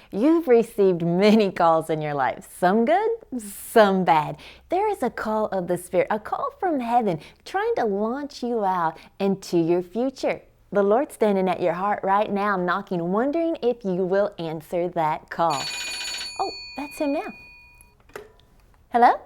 You've received many calls in your life, some good, some bad. There is a call of the Spirit, a call from heaven, trying to launch you out into your future. The Lord's standing at your heart right now, knocking, wondering if you will answer that call. Oh, that's him now. Hello?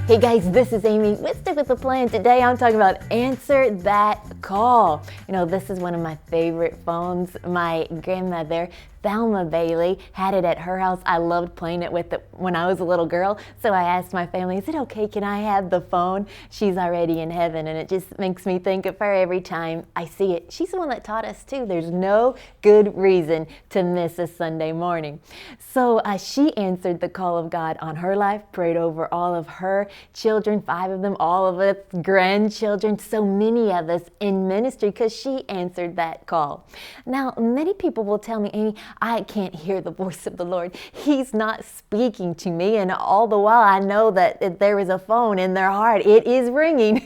Hey guys, this is Amy with Stick with the Plan. Today I'm talking about Answer That Call. You know, this is one of my favorite phones. My grandmother, Thelma Bailey, had it at her house. I loved playing it with it when I was a little girl. So I asked my family, is it okay, can I have the phone? She's already in heaven, and it just makes me think of her every time I see it. She's the one that taught us too. There's no good reason to miss a Sunday morning. So she answered the call of God on her life, prayed over all of her children, 5 of them, all of us grandchildren, so many of us in ministry, because she answered that call. Now, many people will tell me, Amy, I can't hear the voice of the Lord. He's not speaking to me, and all the while I know that there is a phone in their heart. It is ringing.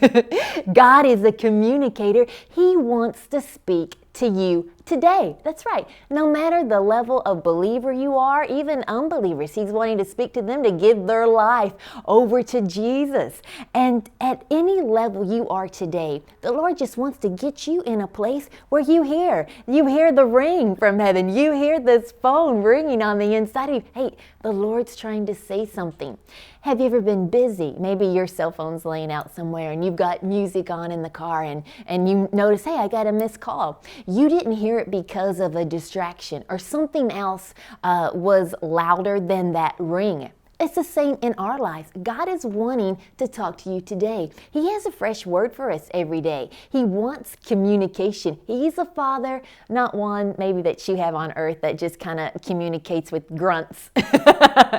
God is a communicator. He wants to speak to you today. That's right. No matter the level of believer you are, even unbelievers, He's wanting to speak to them to give their life over to Jesus. And at any level you are today, the Lord just wants to get you in a place where you hear the ring from heaven. You hear this phone ringing on the inside of you. Hey, the Lord's trying to say something. Have you ever been busy? Maybe your cell phone's laying out somewhere and you've got music on in the car and you notice, hey, I got a missed call. You didn't hear it because of a distraction or something else was louder than that ring. It's the same in our lives. God is wanting to talk to you today. He has a fresh word for us every day. He wants communication. He's a father, not one maybe that you have on earth that just kind of communicates with grunts.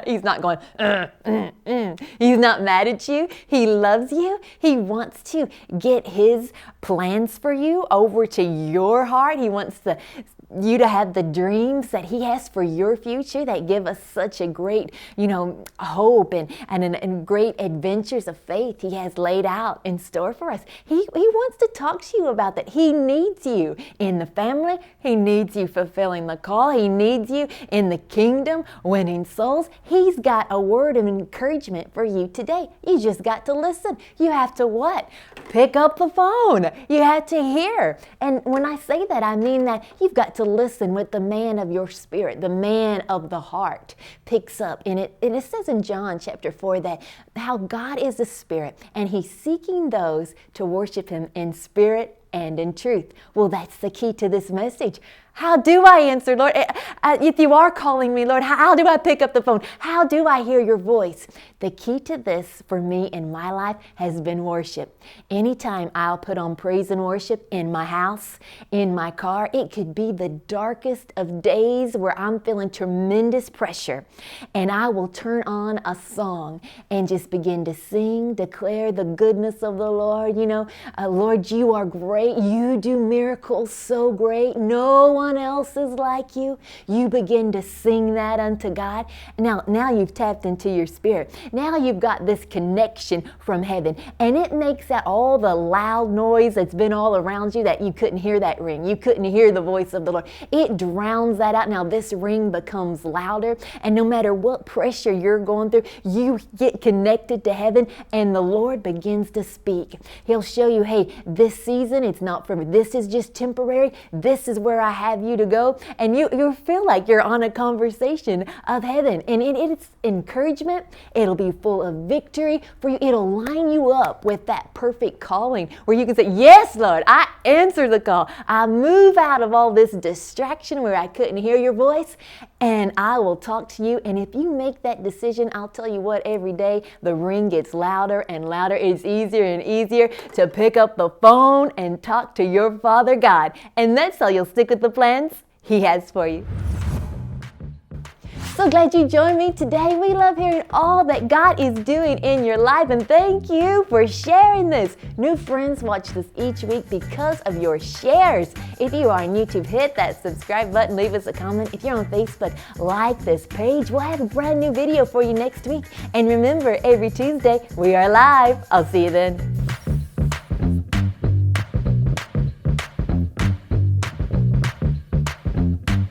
He's not going, He's not mad at you. He loves you. He wants to get His plans for you over to your heart. He wants you to have the dreams that He has for your future that give us such a great, hope and great adventures of faith He has laid out in store for us. He wants to talk to you about that. He needs you in the family. He needs you fulfilling the call. He needs you in the kingdom, winning souls. He's got a word of encouragement for you today. You just got to listen. You have to what? Pick up the phone. You have to hear. And when I say that, I mean that you've got to listen with the man of your spirit, the man of the heart picks up. And it says in John chapter 4 that how God is a spirit and He's seeking those to worship Him in spirit and in truth. Well, that's the key to this message. How do I answer, Lord? If you are calling me, Lord, how do I pick up the phone? How do I hear your voice? The key to this for me in my life has been worship. Anytime I'll put on praise and worship in my house, in my car, it could be the darkest of days where I'm feeling tremendous pressure. And I will turn on a song and just begin to sing, declare the goodness of the Lord. Lord, you are great. You do miracles so great. No one else is like you. You begin to sing that unto God. Now you've tapped into your spirit. Now you've got this connection from heaven, and it makes that all the loud noise that's been all around you that you couldn't hear that ring. You couldn't hear the voice of the Lord. It drowns that out. Now this ring becomes louder, and no matter what pressure you're going through, you get connected to heaven, and the Lord begins to speak. He'll show you, hey, this season, it's not for me. This is just temporary. This is where I have you to go, and you feel like you're on a conversation of heaven, and it's encouragement. It'll be full of victory for you. It'll line you up with that perfect calling where you can say, yes, Lord, I answer the call. I move out of all this distraction where I couldn't hear your voice, and I will talk to you. And if you make that decision, I'll tell you what, every day the ring gets louder and louder. It's easier and easier to pick up the phone and talk to your Father God. And that's how you'll stick with the plans He has for you. So glad you joined me today. We love hearing all that God is doing in your life, and thank you for sharing this. New friends watch this each week because of your shares. If you are on YouTube, hit that subscribe button, leave us a comment. If you're on Facebook, like this page. We'll have a brand new video for you next week. And remember, every Tuesday, we are live. I'll see you then.